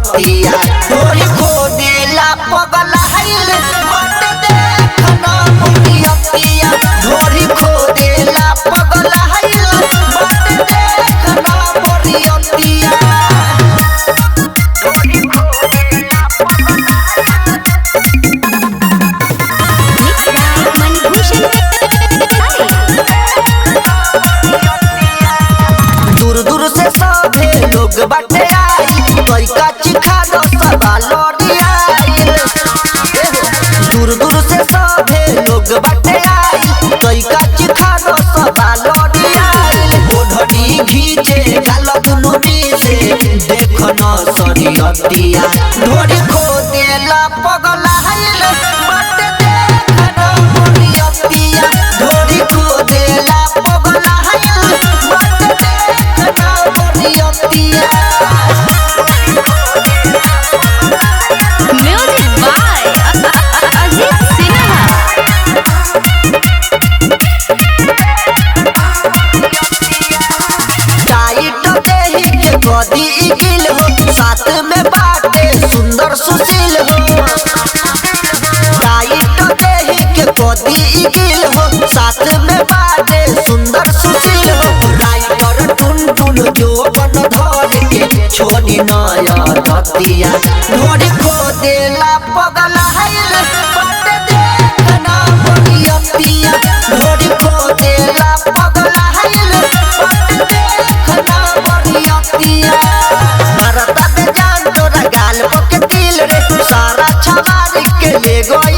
रतिया ढोरी खोदेला पगल हाइल बट देखना मोरियतिया ढोरी खोदेला पगल हाइल बट देखना मोरियतिया दूर दूर से सभे लोग बाटे आई कोई काची खा दो सबा लौटी आई दूर दूर से सभे लोग बाटे आई कोई काची खा दो सबा लौटी आई ओढ़नी घीचे गाल दुनु से देखना सरियतिया ढोरी खोदेला पगल हाइल बट देखना मोरियतिया ढोरी खोदेला पगल हाइल बट देखना मोरियतिया music by Ajeet Sinha. Tight देही के बॉडी गिल हो साथ में बाटे सुंदर सुशील हो टाइट देही के बॉडी गिल हो साथ में बाटे सुंदर सुशील हो राइटर टुन टुन जो बन धर के छोड़ी नया रतिया ढोरी खोदेला पगल हाइल बट देखना मोरियतिया ढोरी खोदेला पगल हाइल बट देखना मोरियतिया मरता बे जान तोरा गाल पके दिल रे सारा छवारी के ले गई